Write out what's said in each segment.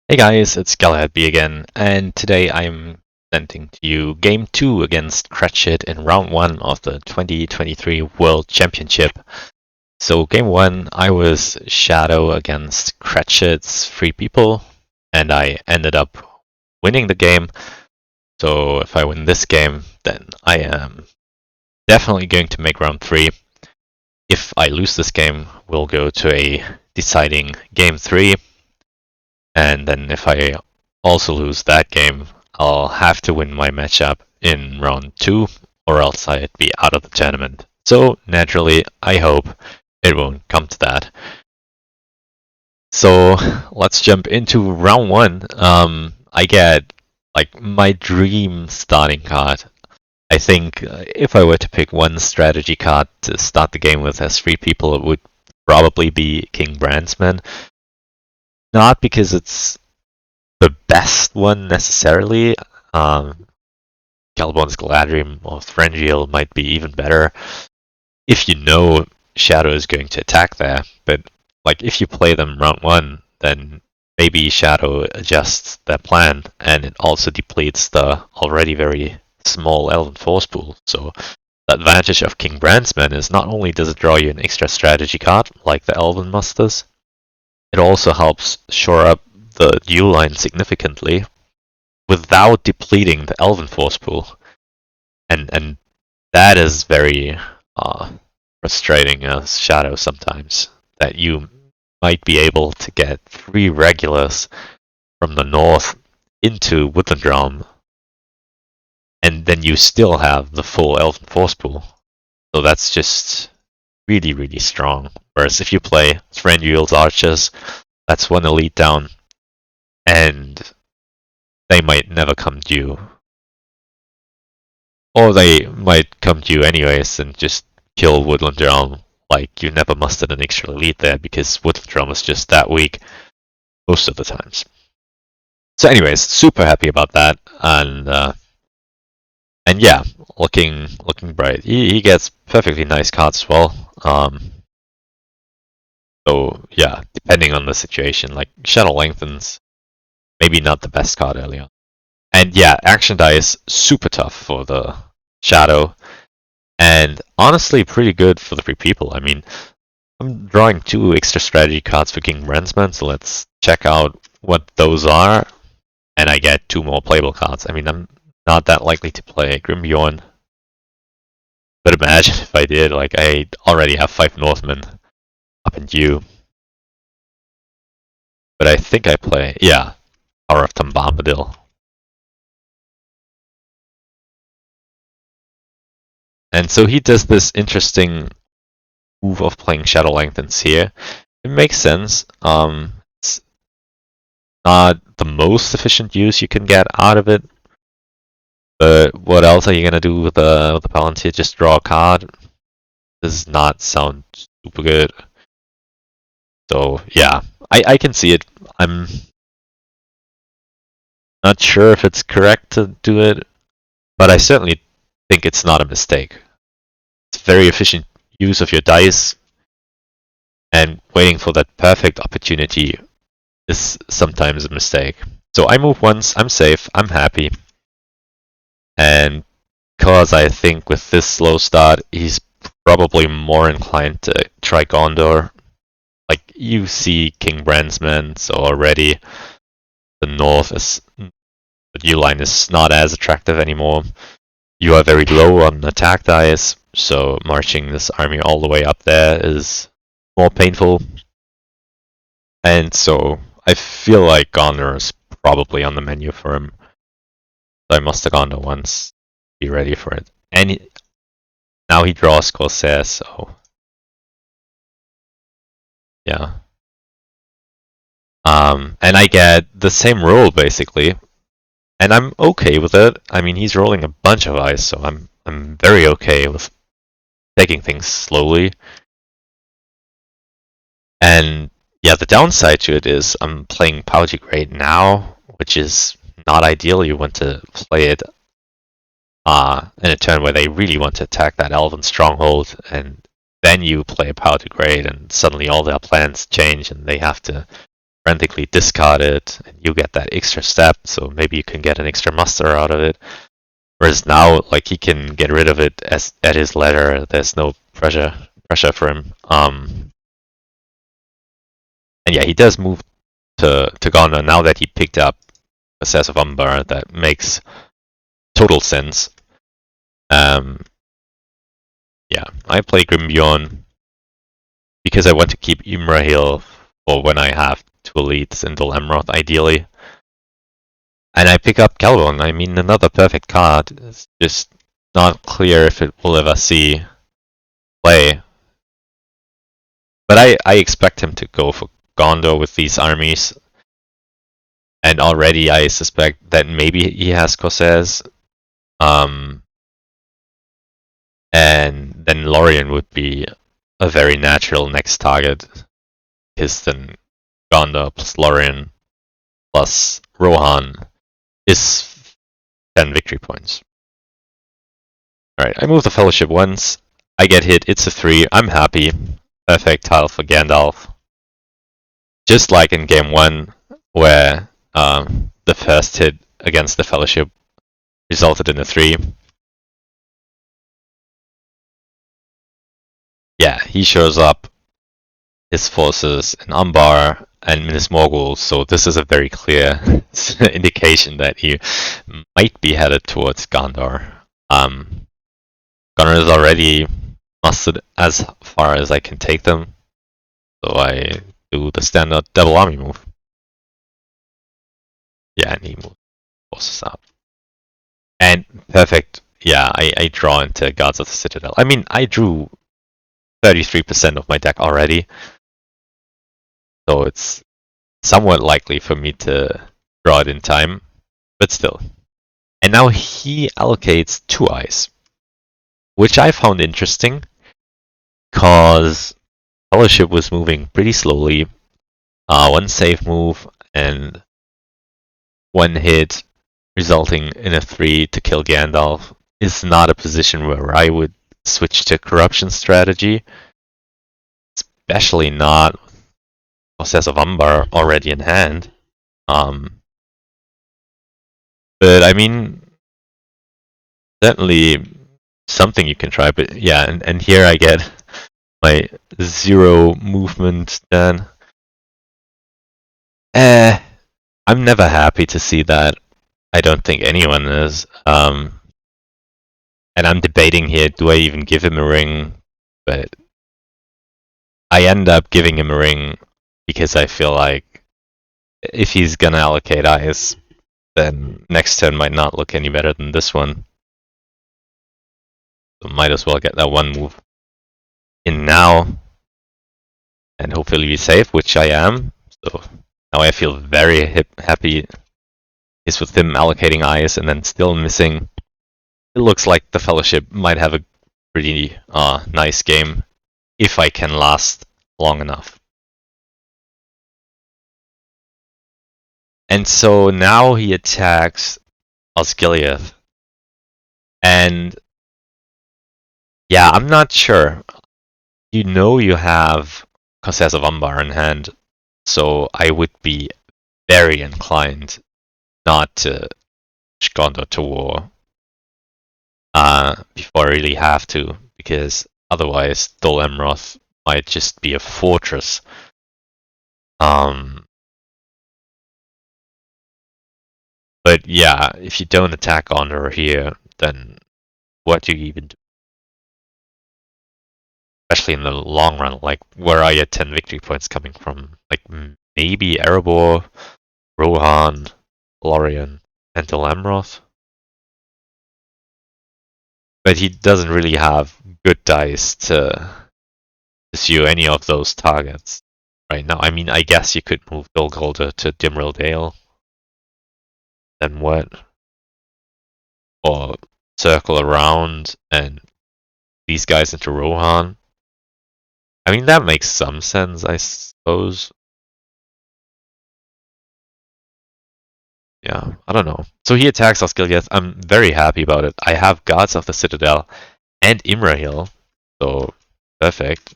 Hey guys, it's GalahadB again, and today I'm presenting to you Game 2 against krechet in Round 1 of the 2023 World Championship. So Game 1, I was Shadow against krechet's 3 people, and I ended up winning the game. So if I win this game, then I am definitely going to make Round 3. If I lose this game, we'll go to a deciding Game 3. And then if I also lose that game, I'll have to win my matchup in round 2, or else I'd be out of the tournament. So naturally, I hope it won't come to that. So let's jump into round 1. I get like my dream starting card. I think if I were to pick one strategy card to start the game with as 3 people, it would probably be King Brandsman. Not because it's the best one necessarily. Calibon's Galadrim or Thranduil might be even better if you know Shadow is going to attack there. But like if you play them round 1, then maybe Shadow adjusts their plan, and it also depletes the already very small Elven Force pool. So the advantage of King Brandsman is not only does it draw you an extra strategy card like the Elven Musters, it also helps shore up the duel line significantly without depleting the Elven Force pool. And that is very frustrating as Shadow sometimes, that you might be able to get 3 regulars from the north into Woodland Realm, and then you still have the full Elven Force pool. So that's just really, really strong. Whereas if you play Thranduil's Archers, that's 1 elite down, and they might never come due. Or they might come to you anyways and just kill Woodland Realm. Like, you never mustered an extra elite there because Woodland Realm is just that weak most of the times. So anyways, super happy about that, and yeah, looking bright. He gets perfectly nice cards as well. So yeah, depending on the situation, like Shadow Lengthens, maybe not the best card early on. And yeah, action dice super tough for the Shadow, and honestly pretty good for the 3 people. I mean, I'm drawing 2 extra strategy cards for King Brandsman, so let's check out what those are, and I get 2 more playable cards. I mean, I'm not that likely to play Grimbjorn, but imagine if I did. Like, I already have 5 Northmen up in due. But I think I play, yeah, Power of Bombadil. And so he does this interesting move of playing Shadow Lengthens here. It makes sense. It's not the most efficient use you can get out of it. But what else are you gonna do with the Palantir? Just draw a card? Does not sound super good. So yeah, I can see it. I'm not sure if it's correct to do it, but I certainly think it's not a mistake. It's very efficient use of your dice, and waiting for that perfect opportunity is sometimes a mistake. So I move once, I'm safe, I'm happy. And because I think with this slow start, he's probably more inclined to try Gondor. Like, you see King Brandsman, so already the north is, the U line is not as attractive anymore. You are very low on attack dice, so marching this army all the way up there is more painful. And so I feel like Gondor is probably on the menu for him. So I must have Gondor once, be ready for it. And now he draws Corsair, so yeah. And I get the same roll basically, and I'm okay with it. I mean, he's rolling a bunch of ice, so I'm very okay with taking things slowly. And yeah, the downside to it is I'm playing Pouty Great now, which is not ideal. You want to play it in a turn where they really want to attack that Elven stronghold, and then you play Pouty Great, and suddenly all their plans change, and they have to frantically discard it, and you get that extra step, so maybe you can get an extra muster out of it. Whereas now, like, he can get rid of it at his leisure. There's no pressure for him. And yeah, he does move to Gondor now that he picked up Assess of Umbar. That makes total sense. Yeah, I play Grimbjorn because I want to keep Imrahil for when I have two elites in Dol Amroth, ideally. And I pick up Calvon. I mean, another perfect card. It's just not clear if it will ever see play. But I expect him to go for Gondor with these armies. And already I suspect that maybe he has Corsairs. And then Lorien would be a very natural next target. Because then Gondor plus Lorien plus Rohan is 10 victory points. Alright, I move the Fellowship once. I get hit, it's a 3. I'm happy. Perfect tile for Gandalf. Just like in game 1, where the first hit against the Fellowship resulted in a 3. Yeah, he shows up, his forces in Umbar and Minas Morgul, so this is a very clear indication that he might be headed towards Gondor. Gondor is already mustered as far as I can take them, so I do the standard double army move. Yeah, and he moves forces out. And perfect, yeah, I draw into Guards of the Citadel. I mean, I drew 33% of my deck already, so it's somewhat likely for me to draw it in time, but still. And now he allocates 2 eyes, which I found interesting, because Fellowship was moving pretty slowly. 1 save move and 1 hit resulting in a 3 to kill Gandalf is not a position where I would switch to corruption strategy, especially not with Process of Umbar already in hand. But I mean, certainly something you can try. But yeah, and here I get my 0 movement then. I'm never happy to see that. I don't think anyone is. And I'm debating here, do I even give him a ring? But I end up giving him a ring because I feel like if he's gonna allocate eyes, then next turn might not look any better than this one. So might as well get that 1 move in now, and hopefully be safe, which I am. So now I feel very happy is with him allocating eyes and then still missing. It looks like the Fellowship might have a pretty nice game if I can last long enough. And so now he attacks Osgiliath. And yeah, I'm not sure. You know you have Corsairs of Umbar in hand, so I would be very inclined not to push Gondor to war before I really have to, because otherwise Dol Amroth might just be a fortress. But yeah, if you don't attack Gondor here, then what do you even do? Especially in the long run, like, where are your 10 victory points coming from? Like, maybe Erebor, Rohan, Lorien, and Dol Amroth? But he doesn't really have good dice to pursue any of those targets right now. I mean, I guess you could move Dol Guldur to Dimril Dale. Then what? Or circle around and these guys into Rohan. I mean, that makes some sense, I suppose. Yeah, I don't know. So he attacks Osgiliath. I'm very happy about it. I have Guards of the Citadel and Imrahil, so perfect.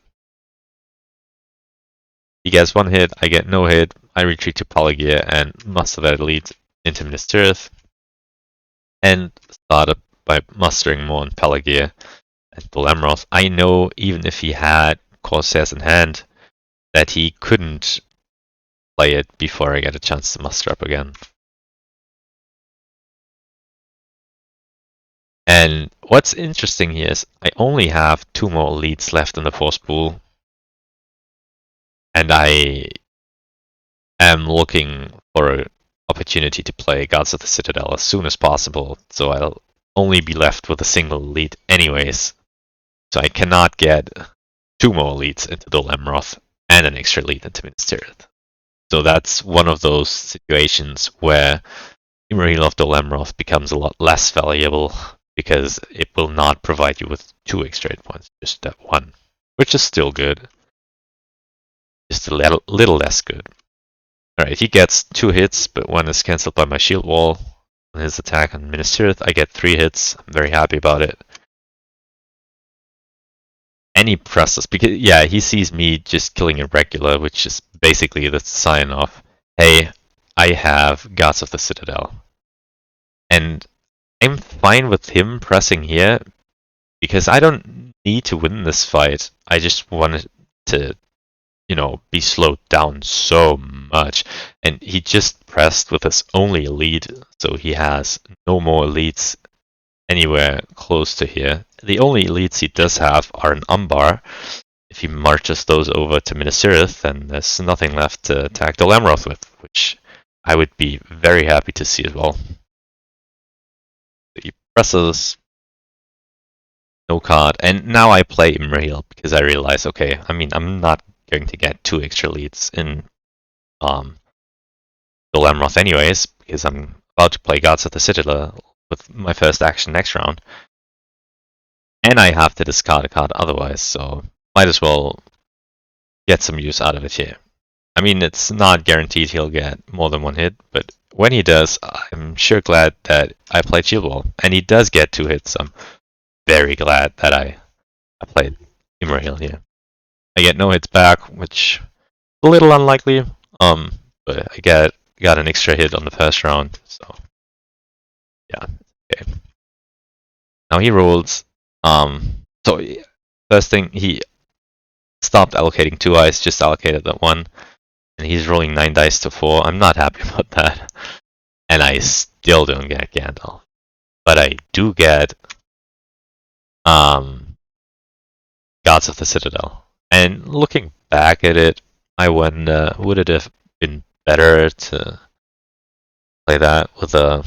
He gets 1 hit, I get no hit. I retreat to Polygear and muster that elite into Minas Tirith, and started by mustering more on Polygear and Dolemroth. I know even if he had Corsairs in hand, that he couldn't play it before I get a chance to muster up again. And what's interesting here is I only have 2 more elites left in the force pool, and I am looking for an opportunity to play Gods of the Citadel as soon as possible, so I'll only be left with a single elite anyways. So I cannot get 2 more elites into Dolemroth and an extra elite into Minas Tirith. So that's one of those situations where Imrahil of Dolemroth becomes a lot less valuable because it will not provide you with 2 extra hit points, just that 1, which is still good, just a little less good. Alright, he gets 2 hits, but 1 is cancelled by my shield wall. On his attack on Minas Tirith, I get 3 hits. I'm very happy about it. And he presses, because, yeah, he sees me just killing a regular, which is basically the sign of, hey, I have Gods of the Citadel. And I'm fine with him pressing here, because I don't need to win this fight. I just wanted to, be slowed down so much. And he just pressed with his only elite, so he has no more elites anywhere close to here. The only elites he does have are an Umbar. If he marches those over to Minas Tirith, then there's nothing left to attack Dolemroth with, which I would be very happy to see as well. He presses, no card, and now I play Imrahil because I realize, okay, I'm not going to get 2 extra leads in Dolemroth anyways, because I'm about to play Gods of the Citadel with my first action next round. And I have to discard a card otherwise, so might as well get some use out of it here. It's not guaranteed he'll get more than 1 hit, but when he does, I'm sure glad that I played Shield Wall. And he does get 2 hits, so I'm very glad that I played Imrahil here. I get no hits back, which is a little unlikely, but I got an extra hit on the first round, so yeah, okay. Now he rolls, so first thing, he stopped allocating 2 eyes, just allocated that 1, and he's rolling 9 dice to 4. I'm not happy about that, and I still don't get Gandalf, but I do get Gods of the Citadel. And looking back at it, I wonder, would it have been better to play that with a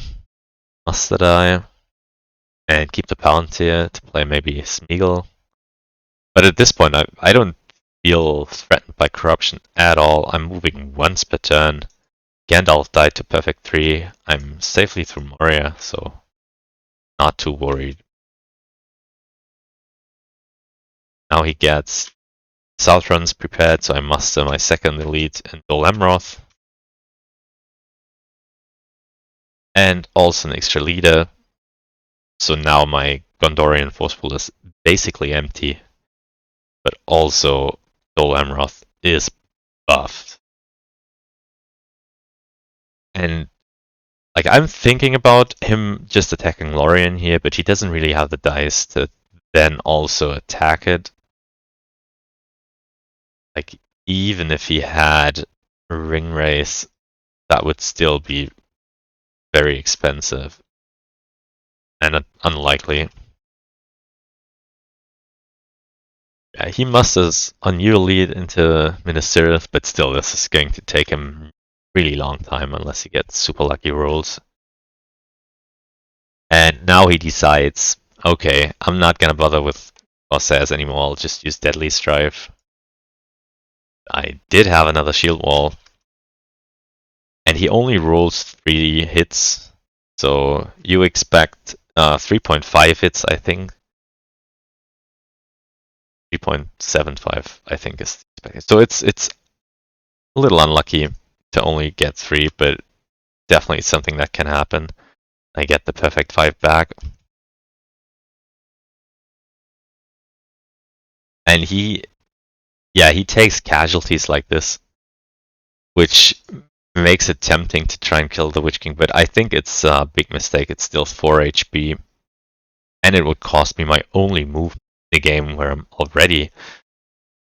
Mustard Eye and keep the Palantir to play maybe Smeagol? But at this point, I don't feel threatened by corruption at all. I'm moving once per turn. Gandalf died to perfect 3. I'm safely through Moria, so not too worried. Now he gets South runs prepared, so I muster my second elite in Dolemroth. And also an extra leader. So now my Gondorian force pool is basically empty. But also Dolemroth is buffed. And I'm thinking about him just attacking Lorien here, but he doesn't really have the dice to then also attack it. Even if he had Ring Race, that would still be very expensive and unlikely. Yeah, he musters a new lead into Minas Tirith, but still this is going to take him really long time unless he gets super lucky rolls. And now he decides, okay, I'm not gonna bother with Corsairs anymore, I'll just use Deadly Strife. I did have another shield wall. And he only rolls 3 hits, so you expect 3.5 hits, I think. 3.75, I think, is expected. So it's a little unlucky to only get 3, but definitely something that can happen. I get the perfect 5 back. And he takes casualties like this. which makes it tempting to try and kill the Witch King, but I think it's a big mistake. It's still 4 HP, and it would cost me my only move in the game where I'm already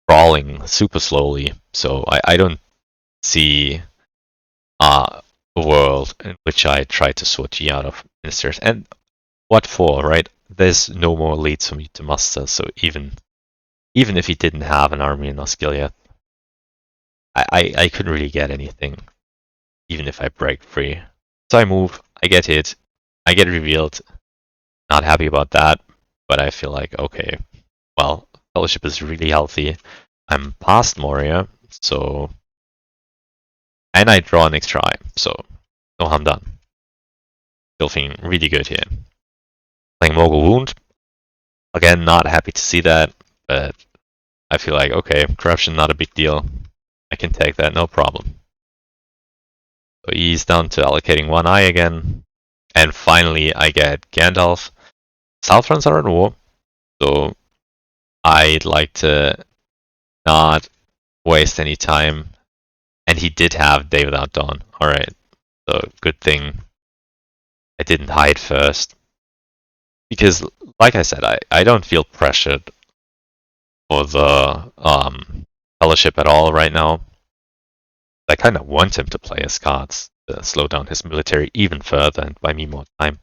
crawling super slowly, so I don't see a world in which I try to sort G out of ministers. And what for, right? There's no more leads for me to muster, so even if he didn't have an army in Osgiliath, I couldn't really get anything, even if I break free. So I move, I get hit, I get revealed. Not happy about that, but I feel like, okay, well, Fellowship is really healthy. I'm past Moria, so... And I draw an extra eye, so no harm done. Still feeling really good here. Playing Mogul Wound. Again, not happy to see that, but I feel like, okay, corruption, not a big deal. I can take that, no problem. So he's down to allocating one eye again. And finally, I get Gandalf. Southlands are at war, so I'd like to not waste any time. And he did have Day Without Dawn. Alright, so good thing I didn't hide first. Because, like I said, I don't feel pressured for the Fellowship at all right now. I kind of want him to play his cards to slow down his military even further and buy me more time.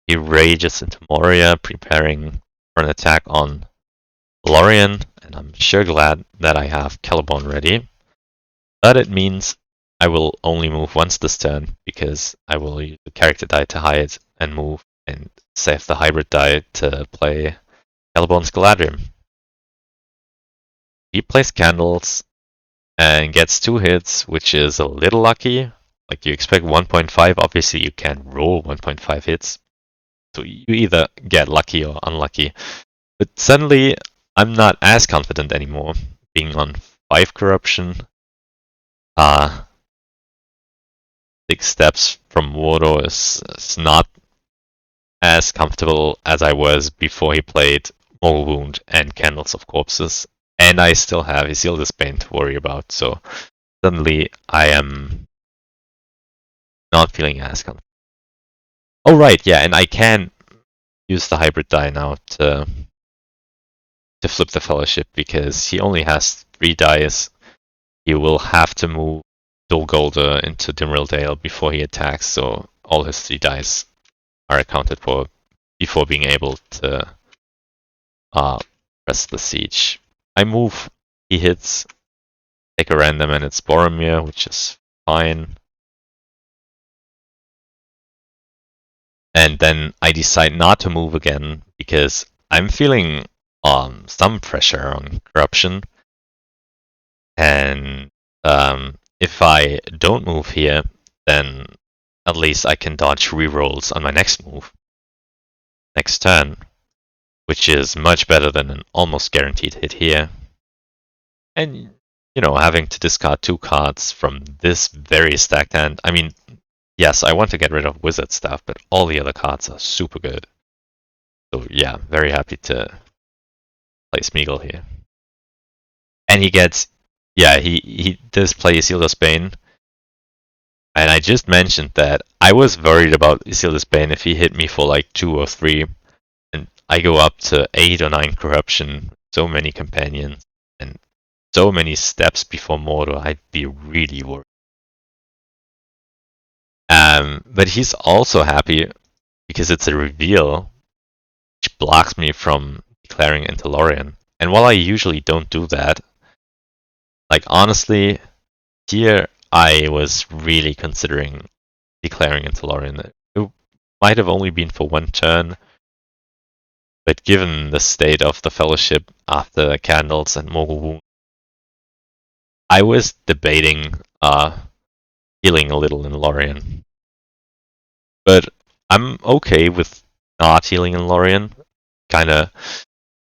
He rages into Moria, preparing for an attack on Lorien, and I'm sure glad that I have Caliban ready. But it means I will only move once this turn, because I will use the character die to hide and move, and save the hybrid die to play Caliban's GalahadB. He plays Candles and gets 2 hits, which is a little lucky. Like, you expect 1.5, obviously you can't roll 1.5 hits. So you either get lucky or unlucky. But suddenly, I'm not as confident anymore, being on 5 corruption. 6 steps from WotR is not as comfortable as I was before he played Mortal Wound and Candles of Corpses. And I still have Isildur's Bane to worry about, so suddenly I am not feeling as comfortable. Oh right, yeah, and I can use the hybrid die now to flip the Fellowship, because he only has 3 dice. He will have to move Dol into Dimrill Dale before he attacks, so all his 3 dice are accounted for before being able to press the siege. I move, he hits, take a random, and it's Boromir, which is fine. And then I decide not to move again, because I'm feeling some pressure on corruption. And if I don't move here, then at least I can dodge rerolls on my next move, next turn, which is much better than an almost guaranteed hit here. And, you know, having to discard 2 cards from this very stacked hand. I mean, yes, I want to get rid of wizard stuff, but all the other cards are super good. So yeah, very happy to play Smeagol here. And he gets, yeah, he does play Isildur's Bane. And I just mentioned that I was worried about Isildur's Bane if he hit me for like 2 or 3. And I go up to 8 or 9 corruption, so many companions, and so many steps before Mordor, I'd be really worried. But he's also happy because it's a reveal, which blocks me from declaring into Lorien. And while I usually don't do that, like honestly, here I was really considering declaring into Lorien. It might have only been for 1 turn, but given the state of the Fellowship after Candles and Mortal Wound, I was debating healing a little in Lorien. But I'm okay with not healing in Lorien. Kinda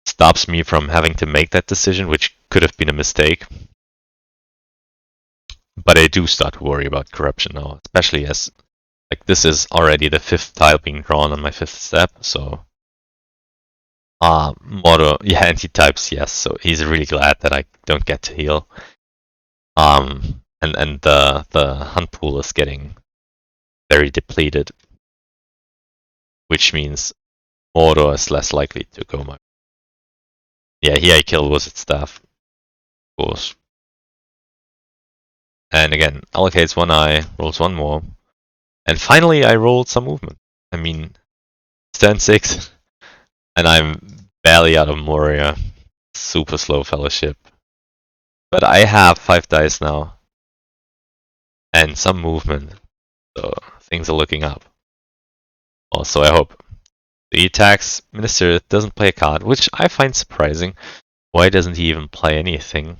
stops me from having to make that decision, which could have been a mistake. But I do start to worry about corruption now, especially as like this is already the 5th tile being drawn on my 5th step, so Moto, yeah, and he types yes, so he's really glad that I don't get to heal. And the hunt pool is getting very depleted, which means Moto is less likely to go my. Yeah, here I kill Wizard Staff, of course. And again, allocates one eye, rolls one more. And finally I rolled some movement. I mean, it's turn 6, and I'm barely out of Moria. Super slow fellowship. But I have 5 dice now. And some movement. So things are looking up. Also, I hope. He attacks Minister, doesn't play a card, which I find surprising. Why doesn't he even play anything?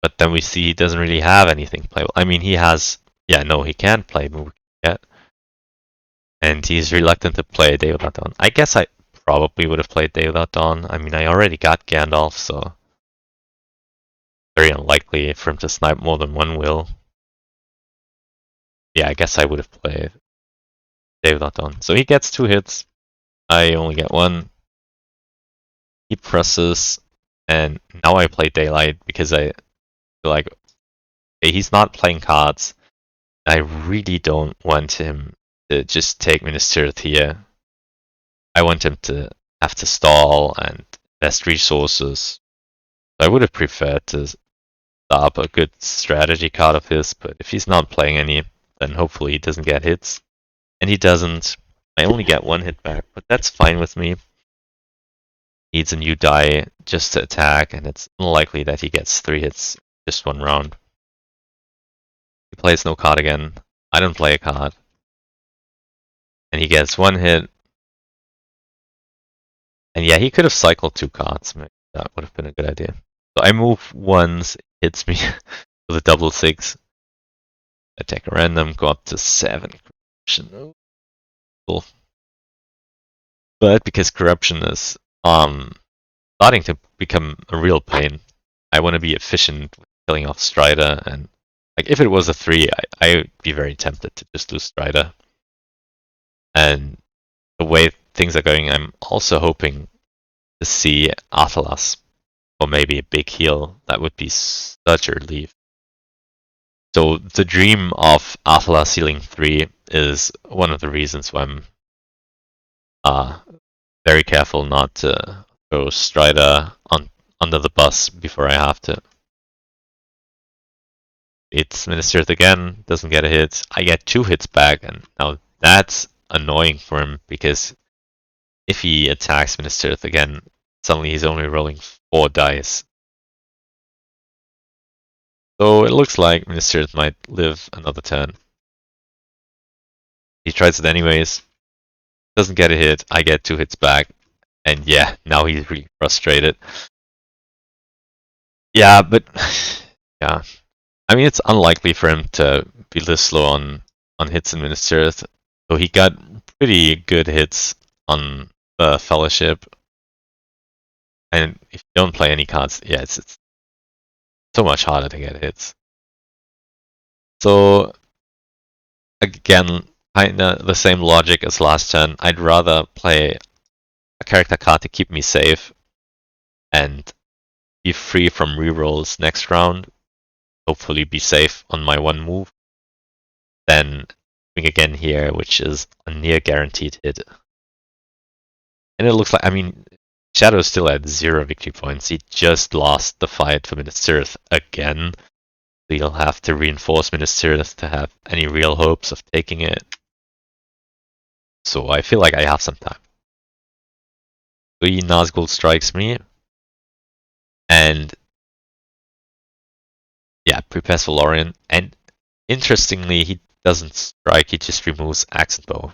But then we see he doesn't really have anything playable. I mean, he has. Yeah, no, he can play move yet. And he's reluctant to play Day Without Dawn. I guess I probably would have played Day Without Dawn. I mean, I already got Gandalf, so very unlikely for him to snipe more than one will. Yeah, I guess I would have played Day Without Dawn. So he gets 2 hits. I only get 1. He presses, and now I play Daylight because I feel like okay, he's not playing cards. I really don't want him to just take Minister here. I want him to have to stall and invest resources. I would have preferred to stop a good strategy card of his, but if he's not playing any, then hopefully he doesn't get hits. And he doesn't. I only get 1 hit back, but that's fine with me. Needs a new die just to attack, and it's unlikely that he gets 3 hits just 1 round. He plays no card again. I don't play a card. And he gets 1 hit. And yeah, he could have cycled 2 cards. Maybe that would have been a good idea. So I move once, hits me with a double 6. Attack a random, go up to 7. Corruption. Cool. But because corruption is starting to become a real pain, I want to be efficient with killing off Strider, and like if it was a 3, I would be very tempted to just lose Strider. And the way things are going, I'm also hoping to see Athalas, or maybe a big heal. That would be such a relief. So the dream of Athalas healing 3 is one of the reasons why I'm very careful not to throw Strider under the bus before I have to. It's ministered again, doesn't get a hit. I get 2 hits back, and now that's annoying for him because if he attacks ministered again, suddenly he's only rolling 4 dice. So it looks like ministered might live another turn. He tries it anyways, doesn't get a hit. I get 2 hits back, and yeah, now he's really frustrated. Yeah, but yeah. I mean, it's unlikely for him to be this slow on hits in Minas Tirith. So he got pretty good hits on the Fellowship. And if you don't play any cards, yeah, it's so much harder to get hits. So again, kinda the same logic as last turn. I'd rather play a character card to keep me safe and be free from rerolls next round. Hopefully be safe on my 1 move. Then doing again here, which is a near guaranteed hit. And it looks like, I mean, Shadow's still at 0 victory points. He just lost the fight for Minas Tirith again. So he'll have to reinforce Minas Tirith to have any real hopes of taking it. So I feel like I have some time. 3 Nazgul strikes me. And yeah, prepares for Lorien. And interestingly, he doesn't strike, he just removes Axe and Bow.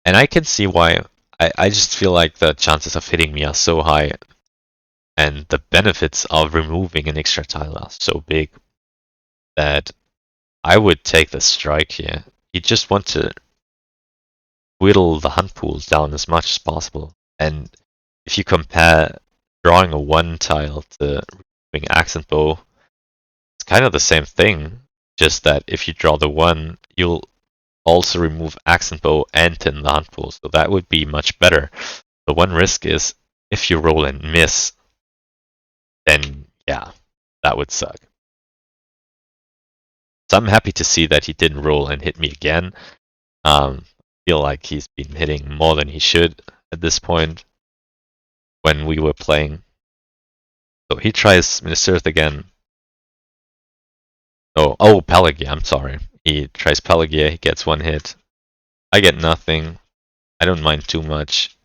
And I can see why. I just feel like the chances of hitting me are so high, and the benefits of removing an extra tile are so big that I would take the strike here. You just want to whittle the hunt pools down as much as possible. And if you compare drawing a 1 tile to removing Axe and Bow, it's kind of the same thing, just that if you draw the 1, you'll also remove accent bow and tin the hunt pool, so that would be much better. The one risk is if you roll and miss, then yeah, that would suck. So I'm happy to see that he didn't roll and hit me again. Feel like he's been hitting more than he should at this point when we were playing. So he tries Minister again. Oh, Pelagia, I'm sorry. He tries Pelagia, he gets one hit. I get nothing. I don't mind too much.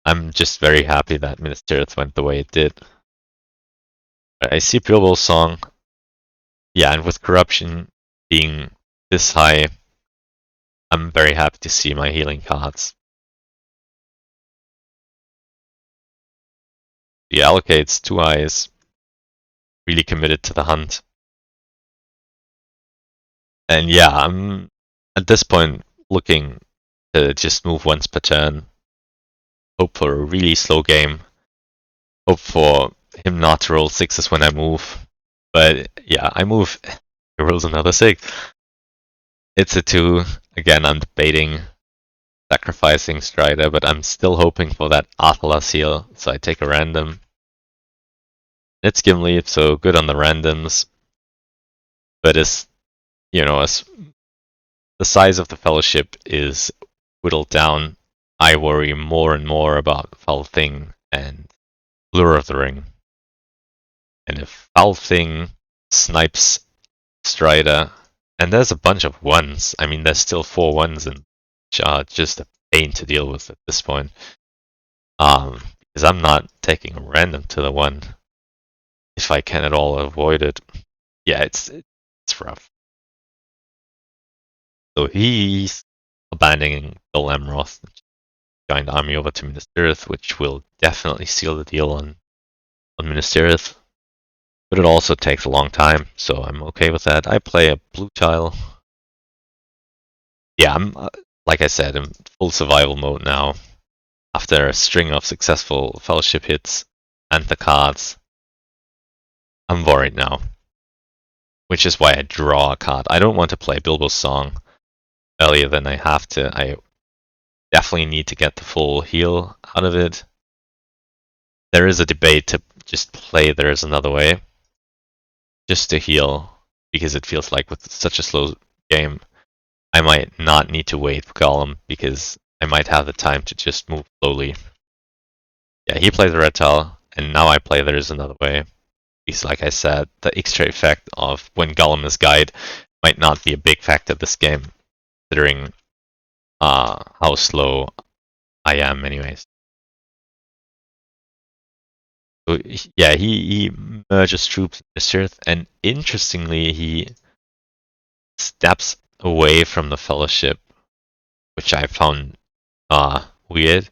I'm just very happy that Minister went the way it did. I see Bilbo's song. Yeah, and with corruption being this high, I'm very happy to see my healing cards. He allocates 2 eyes, really committed to the hunt. And yeah, I'm at this point looking to just move once per turn. Hope for a really slow game. Hope for him not to roll 6s when I move. But yeah, I move. He rolls another 6. It's a 2. Again, I'm debating sacrificing Strider, but I'm still hoping for that Athalas heal, so I take a random. It's Gimli, so good on the randoms. But as the size of the fellowship is whittled down, I worry more and more about Foul Thing and Lure of the Ring. And if Foul Thing snipes Strider, and there's a bunch of 1s, I mean, there's still 4 1s, and which are just a pain to deal with at this point. Because I'm not taking a random to the 1 if I can at all avoid it. Yeah, it's rough. So he's abandoning Bill Amroth, giant army over to Minas Tirith, which will definitely seal the deal on Minas Tirith. But it also takes a long time, so I'm okay with that. I play a blue tile. Yeah, I'm like I said, in full survival mode now. After a string of successful fellowship hits and the cards, I'm worried now. Which is why I draw a card. I don't want to play Bilbo's song earlier than I have to. I definitely need to get the full heal out of it. There is a debate to just play There's Another Way, just to heal, because it feels like with such a slow game, I might not need to wait for Gollum, because I might have the time to just move slowly. Yeah, he plays the red tile, and now I play There's Another Way. Because like I said, the extra effect of when Gollum is guide might not be a big factor this game, considering how slow I am anyways. So yeah, he merges troops in this earth, and interestingly, he steps away from the Fellowship, which I found weird.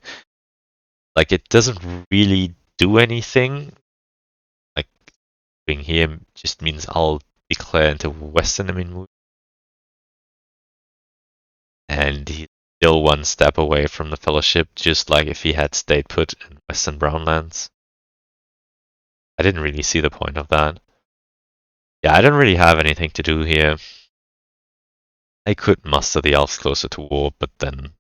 Like, it doesn't really do anything. Like, being here just means I'll declare into Western mood. And he's still one step away from the Fellowship, just like if he had stayed put in Western Brownlands. I didn't really see the point of that. Yeah, I don't really have anything to do here. I could muster the elves closer to war, but then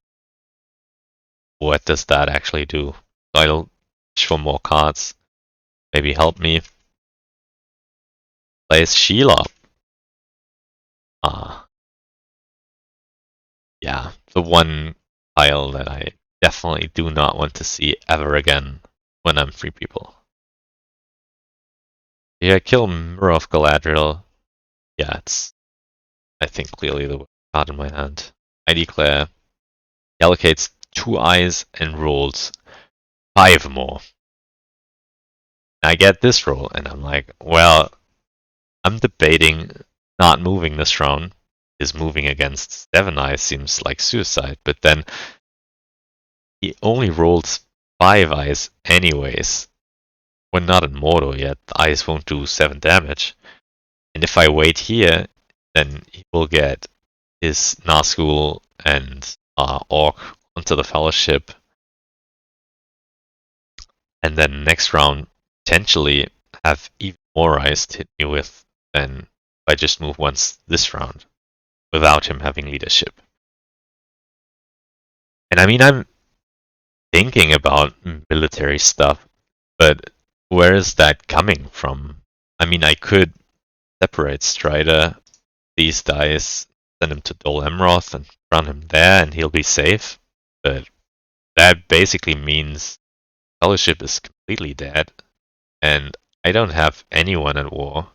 what does that actually do? I'll wish for more cards. Maybe help me. Plays Sheila. Yeah, the one tile that I definitely do not want to see ever again when I'm free people. Yeah, kill Mirror of Galadriel. Yeah, it's, I think, clearly the card in my hand. I declare. He allocates 2 eyes and rolls 5 more. I get this roll, and I'm like, well, I'm debating not moving this round. Is moving against 7 eyes seems like suicide, but then he only rolls 5 eyes anyways. We're not in Mordor yet, the eyes won't do 7 damage. And if I wait here, then he will get his Nazgul and Orc onto the Fellowship. And then next round, potentially have even more eyes to hit me with than if I just move once this round. without him having leadership. And I mean, I'm thinking about military stuff, but where is that coming from? I mean, I could separate Strider, these dice, send him to Dol Amroth and run him there, and he'll be safe. But that basically means Fellowship is completely dead, and I don't have anyone at war.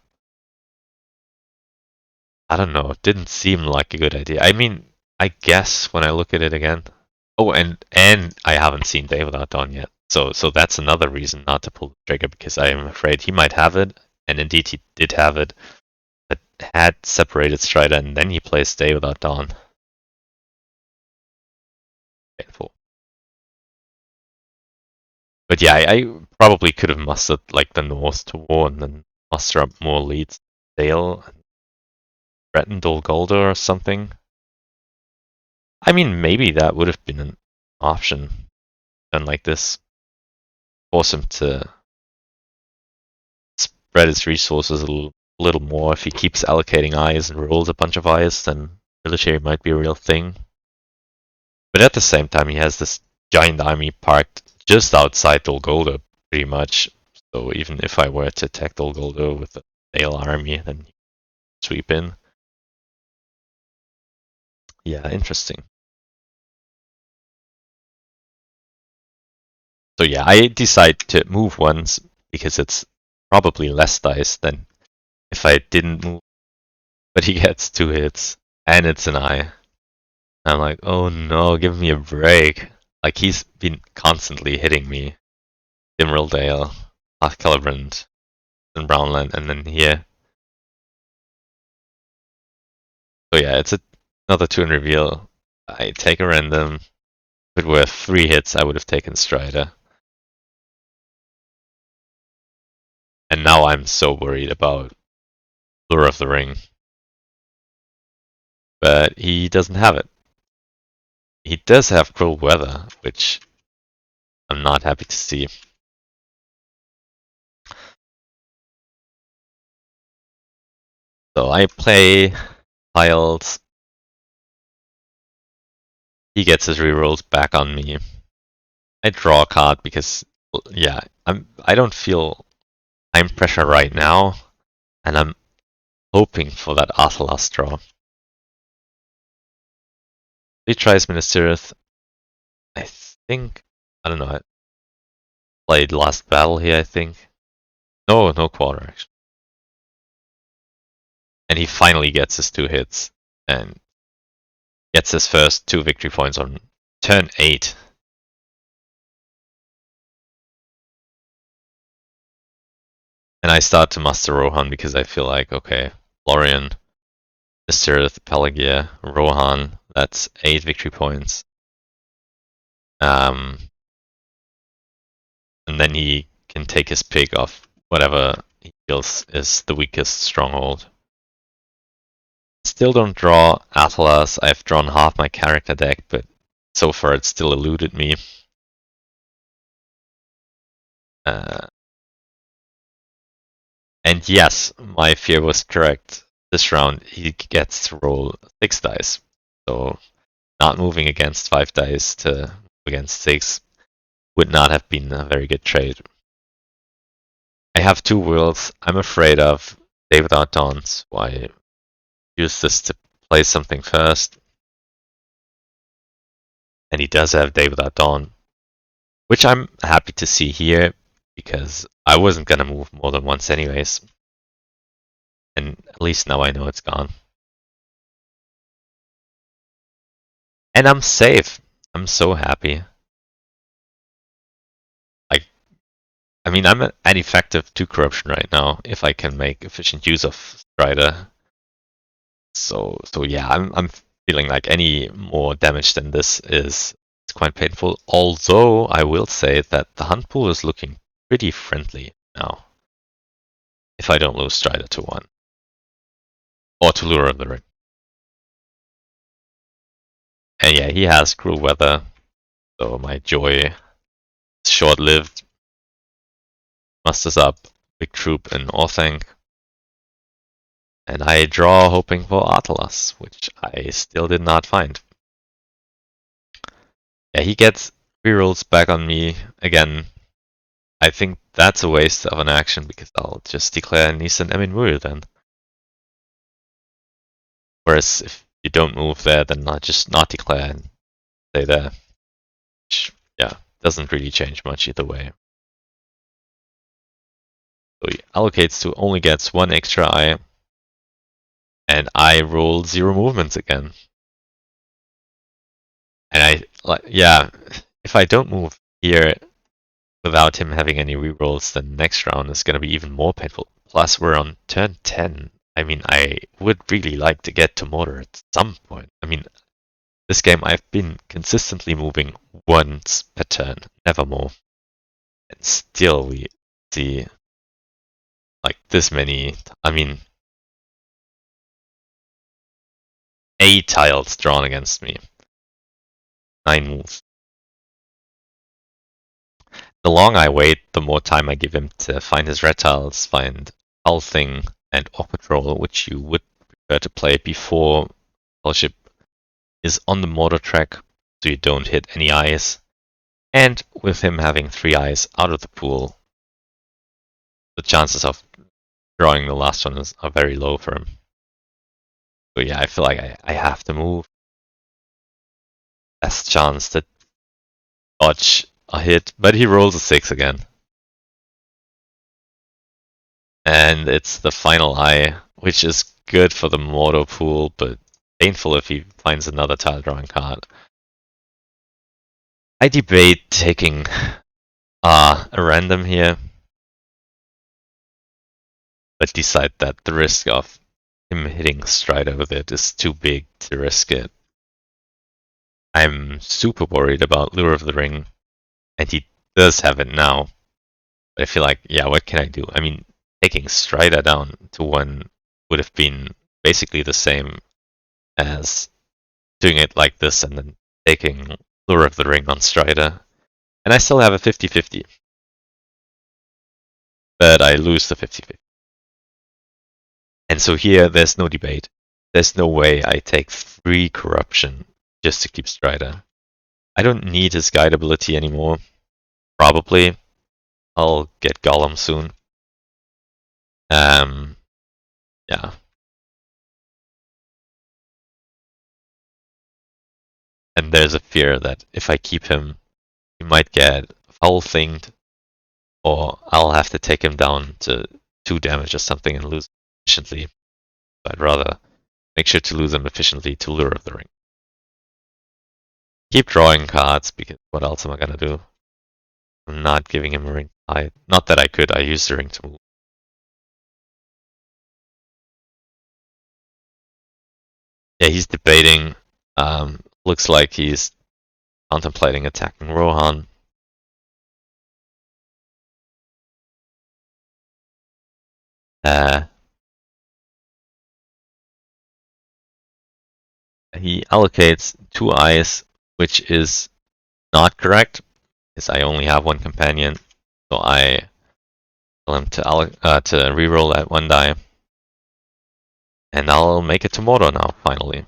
I don't know, it didn't seem like a good idea. I mean, I guess when I look at it again. Oh, and I haven't seen David at Dawn yet. So that's another reason not to pull the trigger, because I am afraid he might have it, and indeed he did have it, but had separated Strider, and then he plays Day Without Dawn. Painful. But yeah, I probably could have mustered like the North to war and then muster up more leads. Dale and threaten Dol Guldur or something. I mean, maybe that would have been an option. And like this, force him to spread his resources a little more. If he keeps allocating eyes and rolls a bunch of eyes, then military might be a real thing. But at the same time, he has this giant army parked just outside Dol Guldur, pretty much. So even if I were to attack Dol Guldur with the Dale army, then sweep in. Yeah, interesting. So yeah, I decide to move once because it's probably less dice than if I didn't move. But he gets 2 hits, and it's an eye. I'm like, oh no, give me a break. Like, he's been constantly hitting me. Emerald Dale, Path Calibrand, and Brownland, and then here. So yeah, it's another 2 in reveal. I take a random. If it were 3 hits, I would have taken Strider. And now I'm so worried about Lure of the Ring. But he doesn't have it. He does have Cruel Weather, which I'm not happy to see. So I play Piles. He gets his rerolls back on me. I draw a card because, yeah, I don't feel time pressure right now, and I'm hoping for that Arthalas draw. He tries Ministerith. I think, I don't know, I played Last Battle here, I think. No quarter, actually. And he finally gets his 2 hits, and gets his first 2 victory points on turn 8. And I start to muster Rohan because I feel like, okay, Lorien, Ministerith, Pelagia, Rohan, that's 8 victory points. And then he can take his pick of whatever he feels is the weakest stronghold. Still don't draw Atlas. I've drawn half my character deck, but so far it's still eluded me. And yes, my fear was correct. This round he gets to roll 6 dice. So not moving against 5 dice to move against 6 would not have been a very good trade. I have 2 worlds. I'm afraid of Day Without Dawn, so I use this to play something first. And he does have Day Without Dawn, which I'm happy to see here, because I wasn't gonna move more than once anyways. And at least now I know it's gone. And I'm safe. I'm so happy. Like, I mean, I'm an effective 2 corruption right now, if I can make efficient use of Strider. So yeah, I'm feeling like any more damage than this is quite painful. Although I will say that the hunt pool is looking pretty friendly now. If I don't lose Strider to 1. Or to Lure of the Ring. And yeah, he has Cruel Weather, so my joy is short-lived. Musters up Big Troop and Orthanc. And I draw hoping for Atlas, which I still did not find. Yeah, he gets rerolls back on me again. I think that's a waste of an action because I'll just declare Nisan Emin then. Whereas if you don't move there, then I'll just not declare and stay there. Which, yeah, doesn't really change much either way. So he allocates to only gets one extra eye, and I roll 0 movements again. And yeah, if I don't move here without him having any rerolls, then next round is going to be even more painful. Plus, we're on turn 10. I mean, I would really like to get to mortar at some point. I mean, this game I've been consistently moving once per turn, never more. And still we see like this many, I mean, 8 tiles drawn against me. 9 moves. The longer I wait, the more time I give him to find his red tiles, find Hull Thing and Orc Patrol, which you would prefer to play before Fellowship is on the mortar track, so you don't hit any eyes. And with him having 3 eyes out of the pool, the chances of drawing the last one are very low for him. So yeah, I feel like I have to move. Best chance to dodge a hit, but he rolls a 6 again. And it's the final eye, which is good for the mortar pool, but painful if he finds another tile drawing card. I debate taking a random here, but decide that the risk of him hitting Strider with it is too big to risk it. I'm super worried about Lure of the Ring, and he does have it now. But I feel like, yeah, what can I do? I mean, taking Strider down to 1 would have been basically the same as doing it like this and then taking Lure of the Ring on Strider. And I still have a 50-50. But I lose the 50-50. And so here, there's no debate. There's no way I take 3 corruption just to keep Strider. I don't need his guide ability anymore. Probably. I'll get Golem soon. Yeah. And there's a fear that if I keep him, he might get foul-thinged, or I'll have to take him down to 2 damage or something and lose efficiently. So I'd rather make sure to lose him efficiently to Lure of the Ring. Keep drawing cards, because what else am I gonna do? I'm not giving him a ring. Not that I could, I used the ring to move. Yeah, he's debating. Looks like he's contemplating attacking Rohan. He allocates 2 eyes, which is not correct, because I only have 1 companion. So I tell him to reroll that 1 die. And I'll make it to Moto now, finally.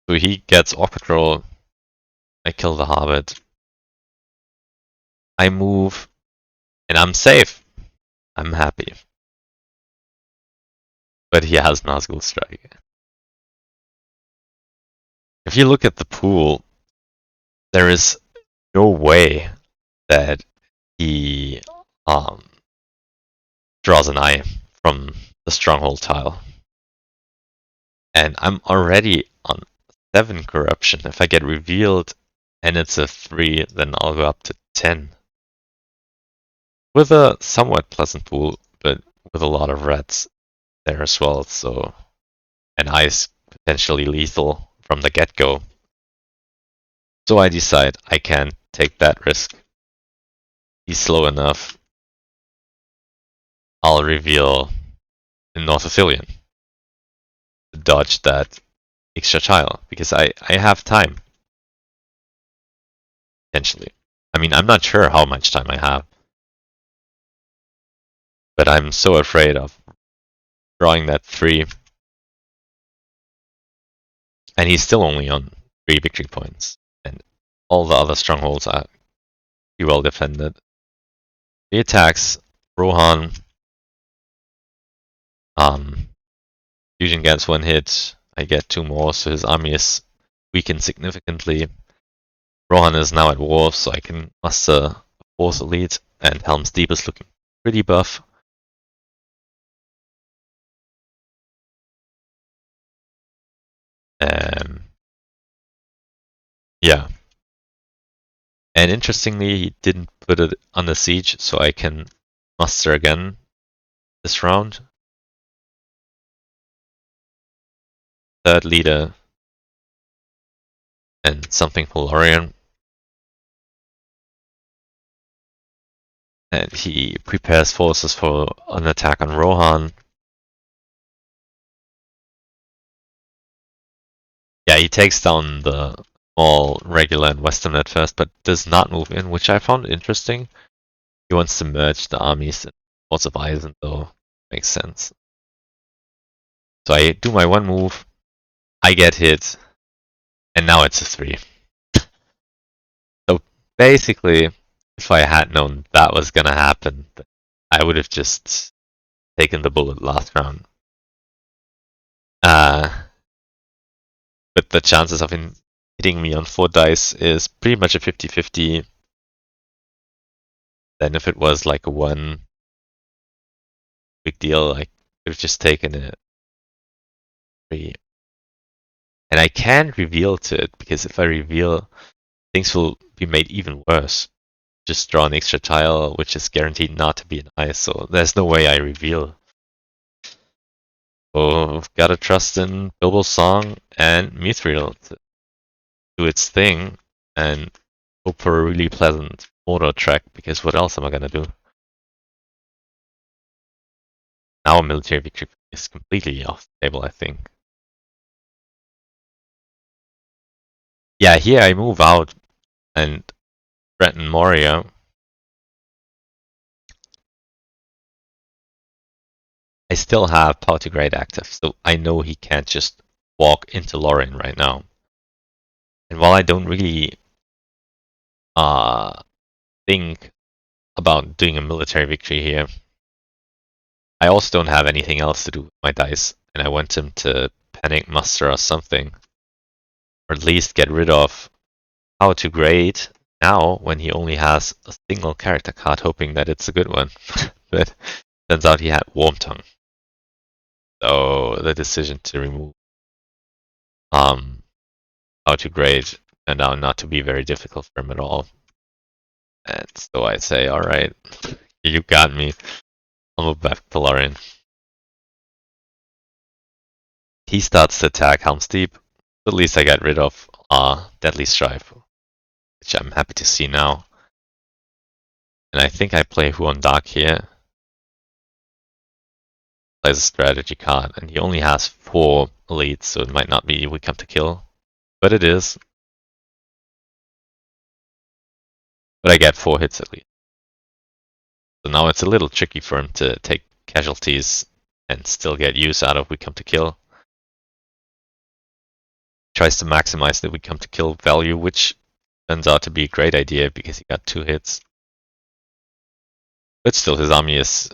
So he gets Orc Patrol. I kill the Hobbit. I move, and I'm safe. I'm happy. But he has Nazgul Strike. If you look at the pool, there is no way that he draws an eye from the Stronghold tile. And I'm already on 7 corruption. If I get revealed and it's a 3, then I'll go up to 10. With a somewhat pleasant pool, but with a lot of reds there as well, so an eye's potentially lethal from the get-go. So I decide I can't take that risk. He's slow enough. I'll reveal in North Athelion to dodge that extra tile, because I have time. Potentially. I mean, I'm not sure how much time I have. But I'm so afraid of drawing that 3. And he's still only on 3 victory points. And all the other strongholds are pretty well defended. He attacks Rohan. Fusion gets 1 hit. I get 2 more, so his army is weakened significantly. Rohan is now at war, so I can muster a 4th elite. And Helm's Deep is looking pretty buff. Yeah. And interestingly, he didn't put it under siege, so I can muster again this round. 3rd leader and something for Lorien. And he prepares forces for an attack on Rohan. Yeah, he takes down the small regular and western at first, but does not move in, which I found interesting. He wants to merge the armies in Forts of Eisen, though. Makes sense. So I do my 1 move, I get hit, and now it's a 3. So basically, if I had known that was gonna happen, I would have just taken the bullet last round. But the chances of him hitting me on 4 dice is pretty much a 50-50. Then if it was like a 1, big deal, I could have just taken it. 3. And I can't reveal to it, because if I reveal, things will be made even worse. Just draw an extra tile, which is guaranteed not to be an ice, so there's no way I reveal. So I've gotta trust in Bilbo's Song and Mithril to do its thing, and hope for a really pleasant WotR track, because what else am I gonna do? Now military victory is completely off the table, I think. Yeah, here I move out and threaten Moria. I still have Power to Grade active, so I know he can't just walk into Lorien right now. And while I don't really think about doing a military victory here, I also don't have anything else to do with my dice, and I want him to panic muster or something. Or at least get rid of Power to Grade now when he only has a single character card, hoping that it's a good one. But turns out he had Warm Tongue. So the decision to remove Power to Grade turned out not to be very difficult for him at all. And so I say, alright, you got me. I'll move back to Lorien. He starts to attack Helm's Deep. At least I got rid of Deadly Strife, which I'm happy to see now. And I think I play Huon Dark here. Plays a strategy card, and he only has 4 elites, so it might not be We Come to Kill. But it is. But I get 4 hits at least. So now it's a little tricky for him to take casualties and still get use out of We Come to Kill. Tries to maximize the We Come to Kill value, which turns out to be a great idea because he got 2 hits. But still, his army is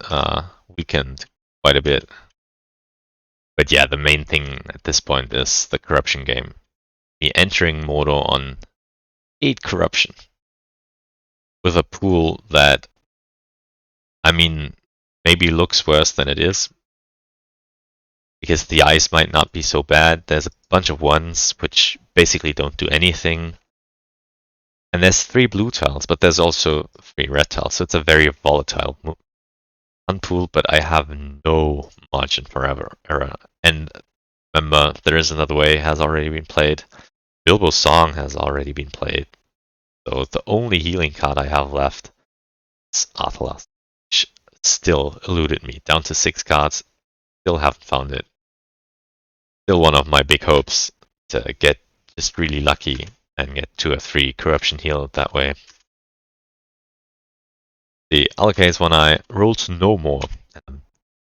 weakened quite a bit. But yeah, the main thing at this point is the corruption game. Me entering Mordor on 8 corruption. With a pool that, I mean, maybe looks worse than it is. Because the ice might not be so bad. There's a bunch of 1s which basically don't do anything. And there's 3 blue tiles, but there's also 3 red tiles, so it's a very volatile unpool, but I have no margin for error. And remember, There Is Another Way has already been played. Bilbo's Song has already been played. So the only healing card I have left is Athelas, which still eluded me. Down to 6 cards, still haven't found it. Still one of my big hopes to get just really lucky and get 2 or 3 corruption healed that way. The Alka's One Eye rolls no more,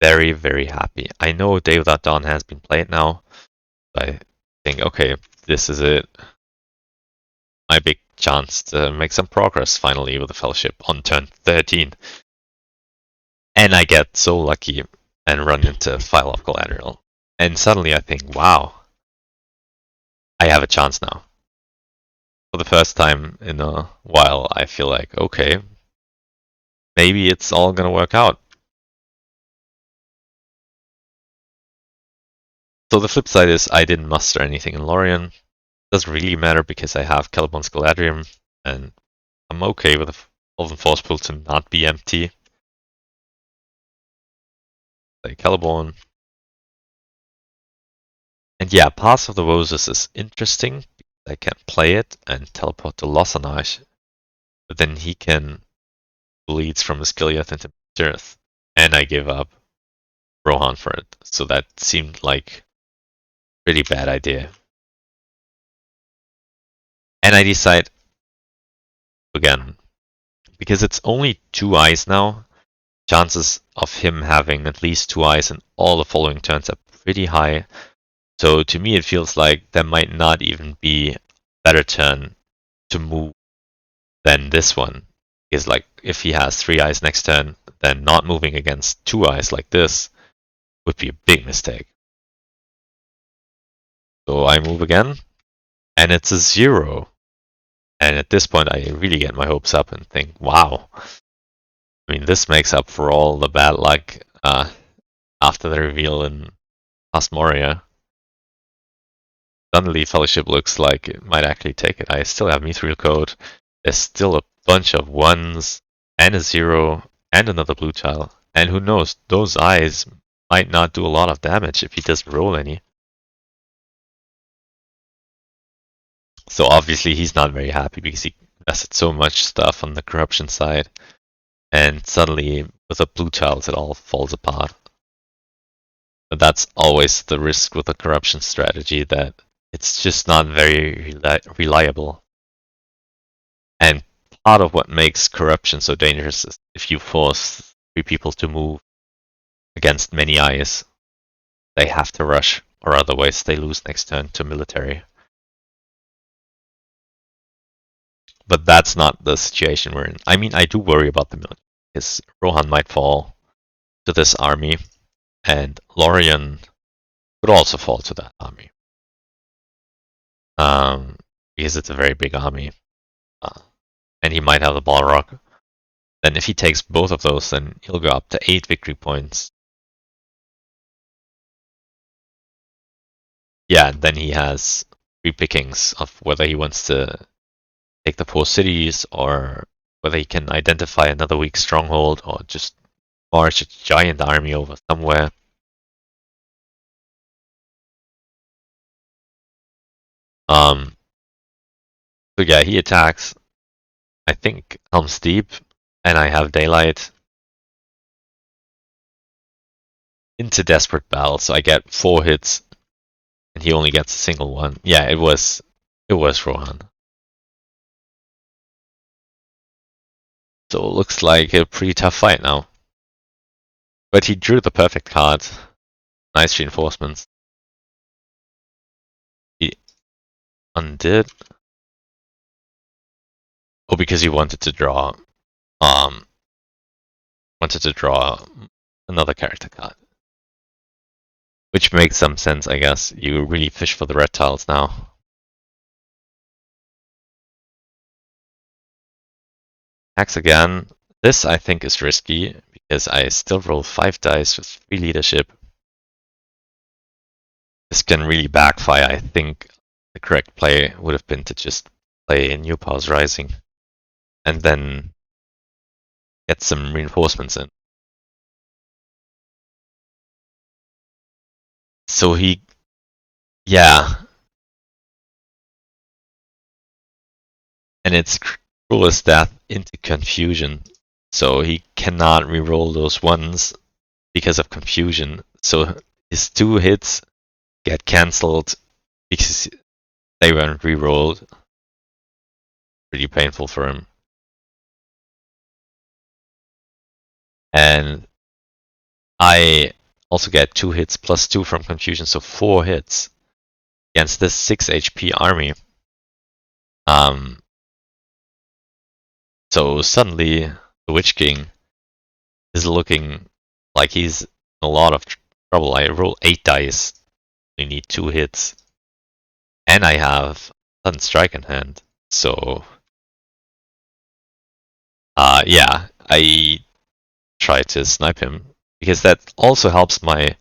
very, very happy. I know Day Without Dawn has been played now, but I think, okay, this is it. My big chance to make some progress finally with the Fellowship on turn 13. And I get so lucky and run into File of Collateral. And suddenly I think, wow, I have a chance now. For the first time in a while, I feel like, okay, maybe it's all gonna work out. So the flip side is I didn't muster anything in Lorien. Doesn't really matter because I have Caliban's Galadriel, and I'm okay with the Elven Force Pool to not be empty. Play Caliban. And yeah, Pass of the Roses is interesting. I can play it and teleport to Losanage, but then he can bleeds from his Gileath into Earth, and I give up Rohan for it. So that seemed like a pretty bad idea. And I decide, again, because it's only 2 eyes now, chances of him having at least 2 eyes in all the following turns are pretty high. So to me, it feels like there might not even be a better turn to move than this one. Because like if he has 3 eyes next turn, then not moving against 2 eyes like this would be a big mistake. So I move again, and it's a 0. And at this point, I really get my hopes up and think, wow. I mean, this makes up for all the bad luck after the reveal in Past Moria. Suddenly, Fellowship looks like it might actually take it. I still have Mithril Code. There's still a bunch of 1s and a 0 and another blue tile. And who knows, those eyes might not do a lot of damage if he doesn't roll any. So obviously he's not very happy because he invested so much stuff on the corruption side. And suddenly, with the blue tiles, it all falls apart. But that's always the risk with a corruption strategy, that it's just not very reliable. And part of what makes corruption so dangerous is if you force 3 people to move against many eyes, they have to rush, or otherwise they lose next turn to military. But that's not the situation we're in. I mean, I do worry about the military, because Rohan might fall to this army, and Lorien could also fall to that army. Because it's a very big army. And he might have the Balrog. Then if he takes both of those, then he'll go up to 8 victory points. Yeah, then he has 3 pickings of whether he wants to take the 4 cities, or whether he can identify another weak stronghold, or just march a giant army over somewhere. So yeah, he attacks. I think Helm's Deep, and I have Daylight into Desperate Battle, so I get 4 hits, and he only gets a single one. Yeah, it was Rohan. So it looks like a pretty tough fight now. But he drew the perfect card. Nice reinforcements. He undid. Oh, because he wanted to draw another character card. Which makes some sense, I guess. You really fish for the red tiles now. Axe again. This I think is risky, because I still roll 5 dice with 3 leadership. This can really backfire. I think the correct play would have been to just play New Powers Rising, and then get some reinforcements in. So yeah. And it's Cruelest Death into Confusion. So he cannot reroll those ones because of confusion. So his 2 hits get cancelled because they weren't rerolled. Pretty painful for him. And I also get 2 hits plus 2 from confusion, so 4 hits against this 6 HP army. So suddenly the Witch King is looking like he's in a lot of trouble. I roll 8 dice, I need 2 hits, and I have Sudden Strike in hand. So yeah, I try to snipe him because that also helps my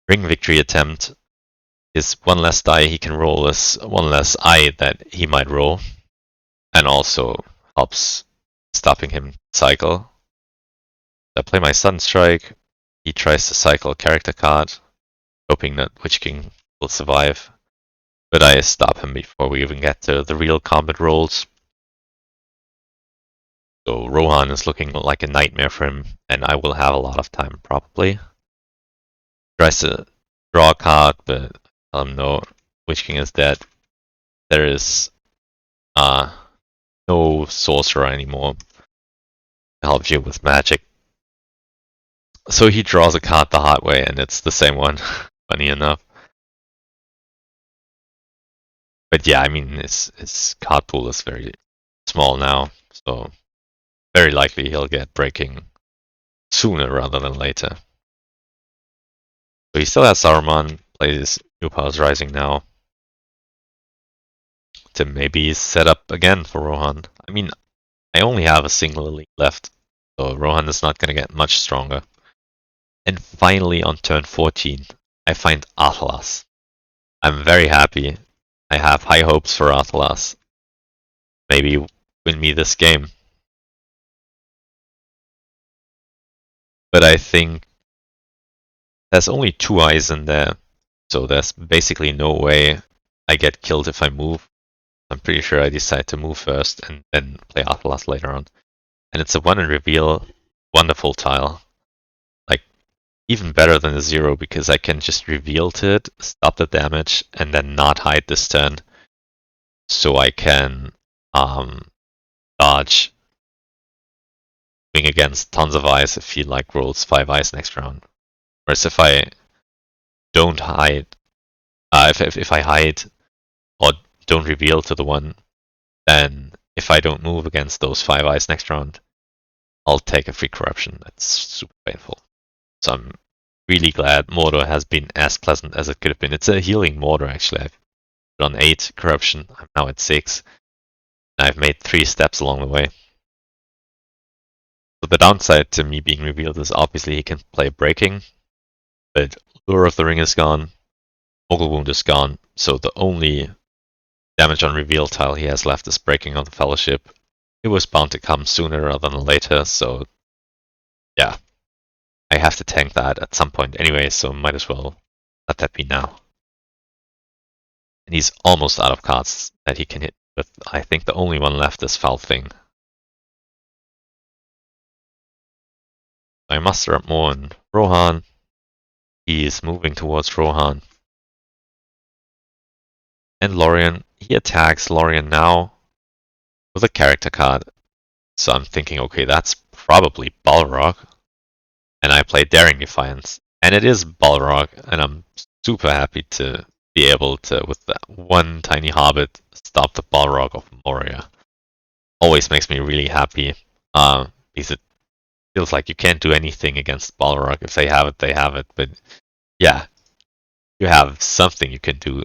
ring victory attempt. Is one less die he can roll is one less eye that he might roll, and also helps stopping him cycle. I play my Sudden Strike. He tries to cycle a character card, hoping that Witch King will survive. But I stop him before we even get to the real combat rolls. So Rohan is looking like a nightmare for him, and I will have a lot of time probably. Tries to draw a card, but I tell him no, Witch King is dead. There is no sorcerer anymore to help you with magic. So he draws a card the hard way, and it's the same one, funny enough. But yeah, I mean, his card pool is very small now, so very likely he'll get breaking sooner rather than later. So he still has Saruman, plays New Powers Rising now to maybe set up again for Rohan. I mean, I only have a single elite left, so Rohan is not going to get much stronger. And finally, on turn 14, I find Athalas. I'm very happy. I have high hopes for Athalas. Maybe win me this game. But I think there's only 2 eyes in there, so there's basically no way I get killed if I move. I'm pretty sure I decide to move first and then play Athalas later on. And it's a 1 and reveal, wonderful tile. Like, even better than a 0 because I can just reveal to it, stop the damage, and then not hide this turn. So I can dodge, swing against tons of eyes if he like rolls 5 eyes next round. Whereas if I don't hide, if I hide or don't reveal to the 1, then if I don't move against those 5 eyes next round, I'll take a free corruption. That's super painful. So I'm really glad Mordor has been as pleasant as it could have been. It's a healing Mordor actually. I've done 8 corruption, I'm now at 6. And I've made 3 steps along the way. So the downside to me being revealed is obviously he can play breaking, but Lure of the Ring is gone, Mogul Wound is gone, so the only damage on reveal tile he has left is Breaking of the Fellowship. It was bound to come sooner rather than later, so yeah. I have to tank that at some point anyway, so might as well let that be now. And he's almost out of cards that he can hit with. I think the only one left is Foul Thing. I muster up more on Rohan. He's moving towards Rohan. And Lorien, he attacks Lorien now with a character card. So I'm thinking, okay, that's probably Balrog. And I play Daring Defiance. And it is Balrog, and I'm super happy to be able to, with that one tiny hobbit, stop the Balrog of Moria. Always makes me really happy, because it feels like you can't do anything against Balrog. If they have it, they have it. But yeah, you have something you can do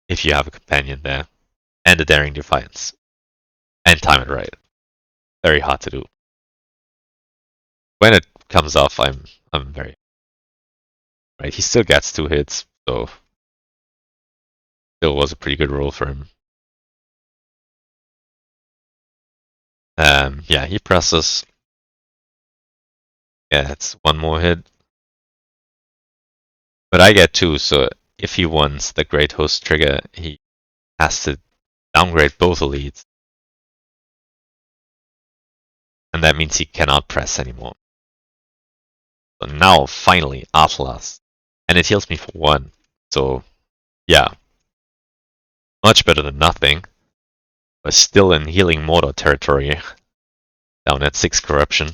if you have a companion there, and a Daring Defiance, and time it right. Very hard to do. When it comes off, I'm very right. He still gets 2 hits, so still was a pretty good roll for him. Yeah, he presses. Yeah, it's 1 more hit. But I get 2, so if he wants the Great Host trigger, he has to downgrade both elites. And that means he cannot press anymore. So now, finally, Atlas. And it heals me for 1. So, yeah. Much better than nothing. But still in healing Mordor territory. Down at 6 corruption.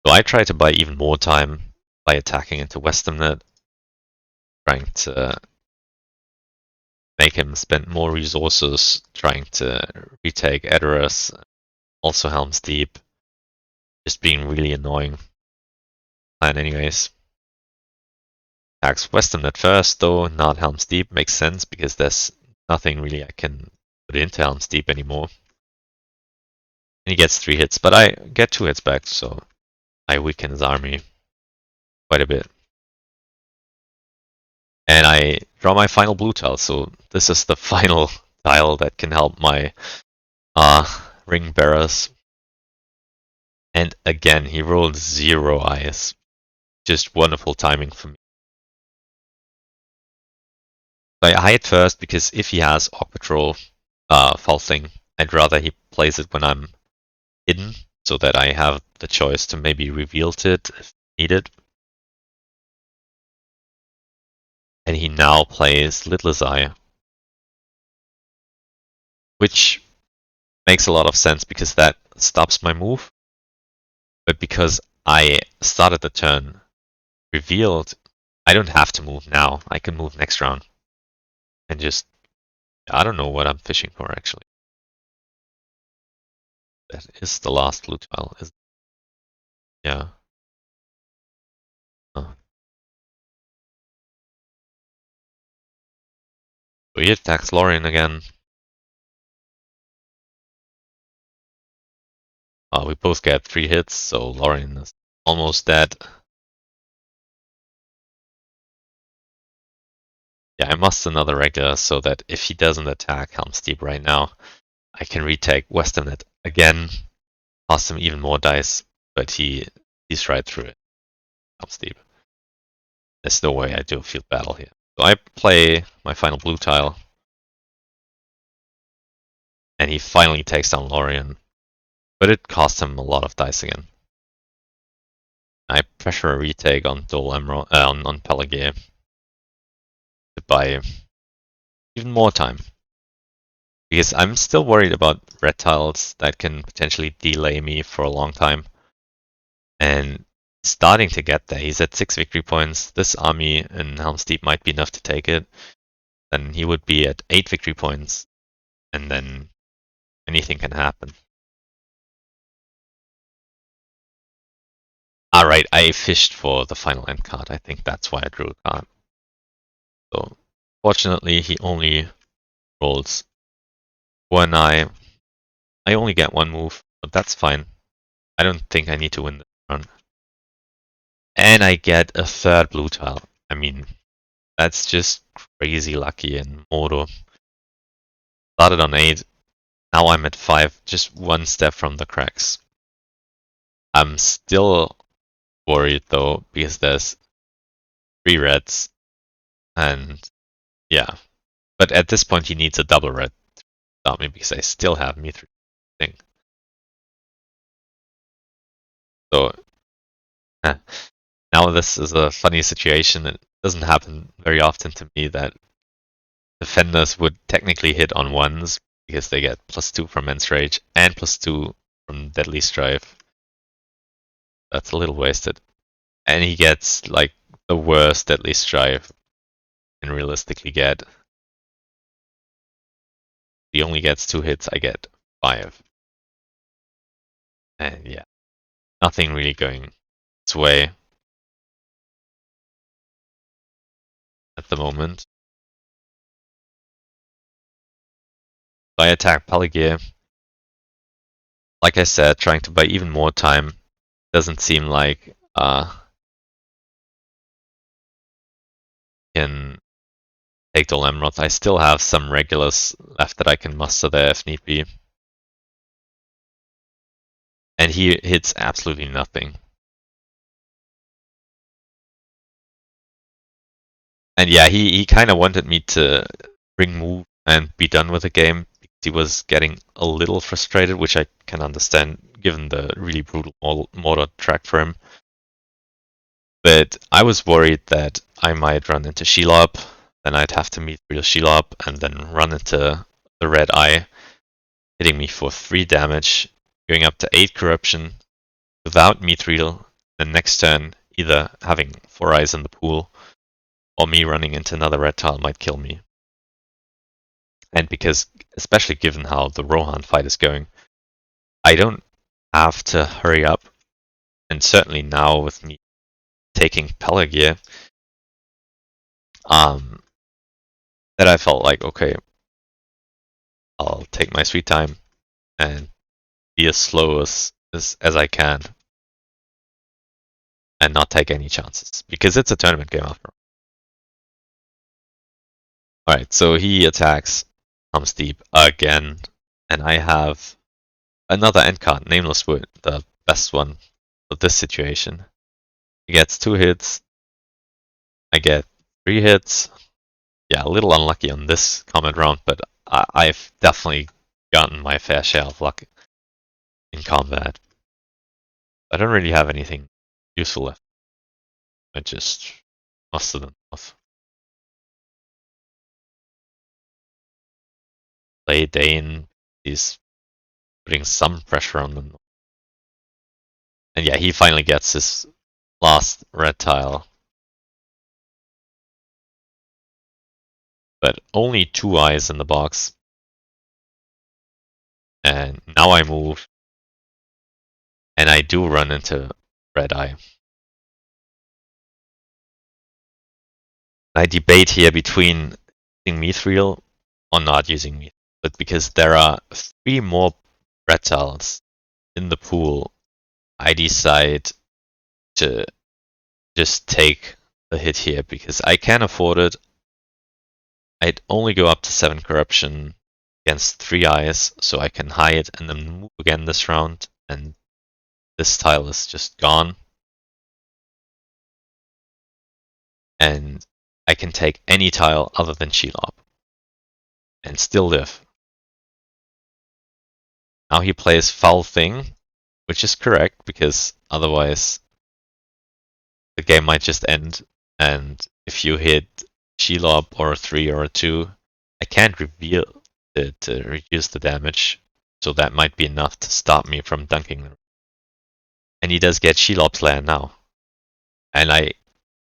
So I try to buy even more time by attacking into Western Net, trying to make him spend more resources, trying to retake Edoras, also Helm's Deep, just being really annoying. Plan anyways. Attacks Western Net first, though, not Helm's Deep. Makes sense because there's nothing really I can put into Helm's Deep anymore. And he gets 3 hits, but I get 2 hits back, so I weaken his army quite a bit. And I draw my final blue tile, so this is the final tile that can help my ring bearers. And again, he rolled 0 eyes. Just wonderful timing for me. I hide first because if he has Orc Patrol Falsing, I'd rather he plays it when I'm hidden, so that I have the choice to maybe reveal it if needed. And he now plays Lidless Eye, which makes a lot of sense because that stops my move. But because I started the turn revealed, I don't have to move now. I can move next round. And just, I don't know what I'm fishing for actually. That is the last blue tile, isn't it? Yeah. Oh. So he attacks Lorien again. We both get 3 hits, so Lorien is almost dead. Yeah, I must another regular so that if he doesn't attack Helm's Deep right now, I can retake Western Net again, cost him even more dice, but he's right through it. Helm's Deep. There's no way I do a field battle here. So I play my final blue tile, and he finally takes down Lorien, but it cost him a lot of dice again. I pressure a retake on Dole Emerald, on Pelagier to buy even more time. Because I'm still worried about red tiles that can potentially delay me for a long time. And starting to get there. He's at 6 victory points. This army in Helm's Deep might be enough to take it. Then he would be at 8 victory points. And then anything can happen. Alright, I fished for the final end card. I think that's why I drew a card. So, fortunately, he only rolls 1 eye. I only get 1 move, but that's fine. I don't think I need to win this run. And I get a 3rd blue tile. I mean, that's just crazy lucky in Modo. Started on 8. Now I'm at 5, just 1 step from the cracks. I'm still worried though, because there's 3 reds. And yeah. But at this point he needs a double red to stop me, because I still have Mithril thing. So now this is a funny situation. It doesn't happen very often to me that defenders would technically hit on 1s, because they get +2 from Men's Rage and +2 from Deadly Strife. That's a little wasted. And he gets like the worst Deadly Strife you can realistically get. He only gets 2 hits, I get 5. And yeah, nothing really going its way at the moment. So I attack Pelagier. Like I said, trying to buy even more time. Doesn't seem like can take the Emerald. I still have some regulars left that I can muster there if need be. And he hits absolutely nothing. And yeah, he kind of wanted me to bring move and be done with the game, because he was getting a little frustrated, which I can understand given the really brutal Mordor track for him. But I was worried that I might run into Shelob, then I'd have to meet real Shelob, and then run into the Red Eye, hitting me for 3 damage, going up to 8 corruption without Mithril, then next turn, either having 4 eyes in the pool or me running into another red tile might kill me. And because, especially given how the Rohan fight is going, I don't have to hurry up. And certainly now with me taking Pelagear, that I felt like, okay, I'll take my sweet time and be as slow as I can and not take any chances because it's a tournament game after all. Alright, so he attacks Thumbs Deep again, and I have another end card, Nameless Wood, the best one for this situation. He gets 2 hits, I get 3 hits. Yeah, a little unlucky on this comment round, but I've definitely gotten my fair share of luck in combat. I don't really have anything useful left. I just mustered them off. Play Dane, he's putting some pressure on them. And yeah, he finally gets his last red tile. But only 2 eyes in the box. And now I move. And I do run into red eye. I debate here between using Mithril or not using Mithril. But because there are 3 more red tiles in the pool, I decide to just take the hit here because I can afford it. I'd only go up to 7 corruption against 3 eyes, so I can hide and then move again this round, and this tile is just gone. And I can take any tile other than Shelob and still live. Now he plays Foul Thing, which is correct because otherwise the game might just end, and if you hit Shelob or a 3 or a 2, I can't reveal it to reduce the damage, so that might be enough to stop me from dunking them. And he does get Shelob's land now. And I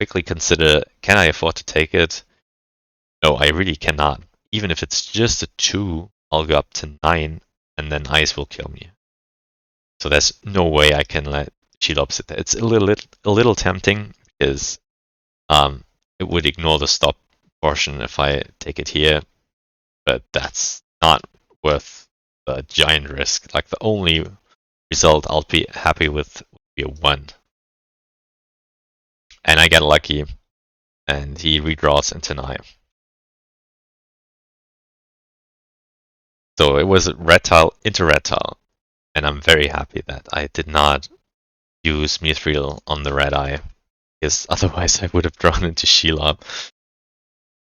quickly consider, can I afford to take it? No, I really cannot. Even if it's just a 2, I'll go up to 9, and then ice will kill me. So there's no way I can let Shelob sit there. It's a little tempting because it would ignore the stop portion if I take it here, but that's not worth the giant risk. Like the only result I'll be happy with would be a 1. And I get lucky, and he redraws into 9. So it was red tile into red tile, and I'm very happy that I did not use Mithril on the red eye, because otherwise I would have drawn into Shelob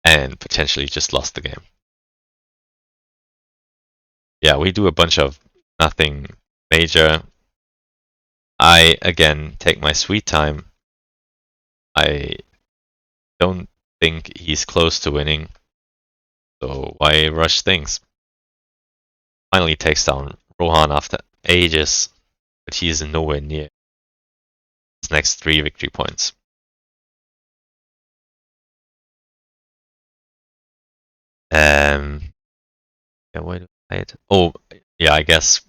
and potentially just lost the game. Yeah, we do a bunch of nothing major. I, again, take my sweet time. I don't think he's close to winning, so why rush things? Finally takes down Rohan after ages, but he is nowhere near his next 3 victory points. Yeah, why do I hide? Oh, yeah, I guess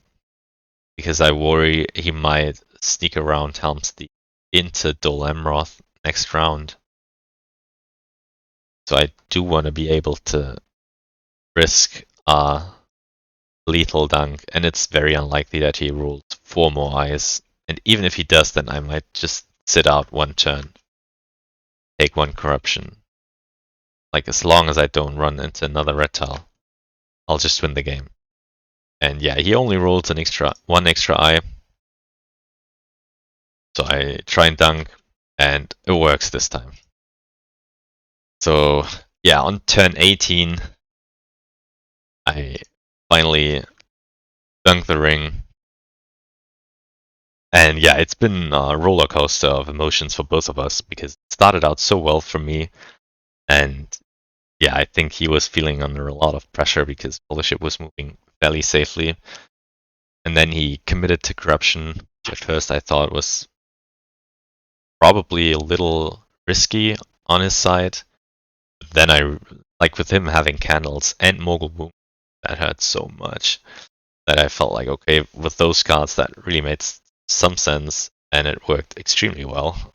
because I worry he might sneak around Helm's Deep into Dol Amroth next round. So I do want to be able to risk a lethal dunk, and it's very unlikely that he rules 4 more eyes. And even if he does, then I might just sit out 1 turn, take 1 corruption. Like, as long as I don't run into another red tile, I'll just win the game. And yeah, he only rolls an extra 1 extra eye. So I try and dunk, and it works this time. So yeah, on turn 18, I finally dunk the ring. And yeah, it's been a roller coaster of emotions for both of us because it started out so well for me. And yeah, I think he was feeling under a lot of pressure because Fellowship was moving fairly safely. And then he committed to corruption, which at first I thought was probably a little risky on his side. But then like with him having candles and mogul boom, that hurt so much that I felt like, okay, with those cards that really made some sense, and it worked extremely well,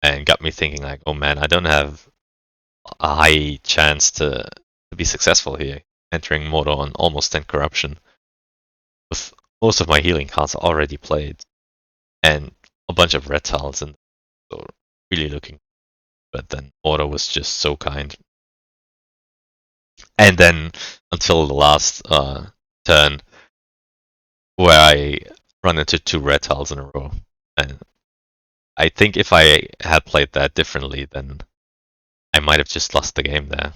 and got me thinking like, oh man, I don't have a high chance to be successful here, entering Moto on almost 10 corruption, with most of my healing cards already played, and a bunch of red tiles, and so really looking. But then Moto was just so kind. And then until the last turn, where I run into 2 red tiles in a row, and I think if I had played that differently, then I might have just lost the game there.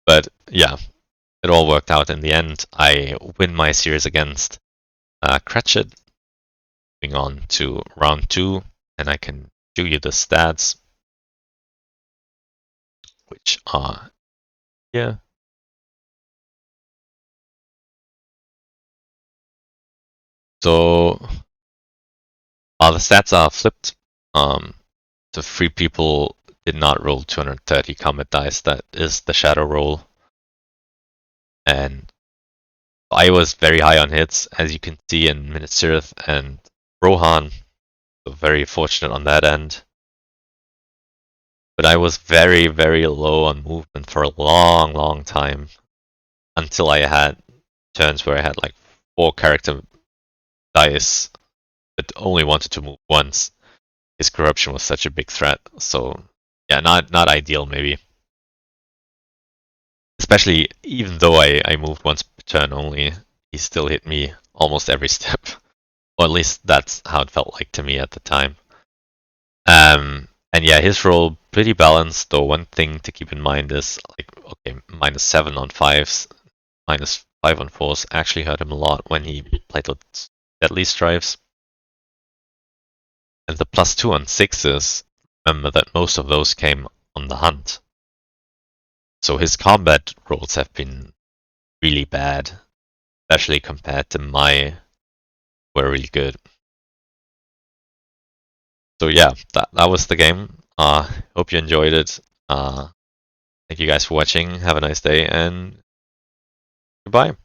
But yeah, it all worked out in the end. I win my series against krechet, moving on to round 2, and I can show you the stats, which are here. So the stats are flipped. The 3 people did not roll 230 combat dice. That is the shadow roll. And I was very high on hits, as you can see in Minisirith and Rohan. So very fortunate on that end. But I was very, very low on movement for a long, long time. Until I had turns where I had like 4 character dice, but only wanted to move once. His corruption was such a big threat. So yeah, not ideal maybe. Especially even though I moved once per turn only, he still hit me almost every step. Or at least that's how it felt like to me at the time. And yeah, his roll pretty balanced, though one thing to keep in mind is like, okay, -7 on 5s, -5 on 4s actually hurt him a lot when he played with Deadly Strifes. And the +2 on 6s, remember that most of those came on the hunt. So his combat rolls have been really bad, especially compared to my were really good. So yeah, that was the game. Hope you enjoyed it. Thank you guys for watching. Have a nice day and goodbye.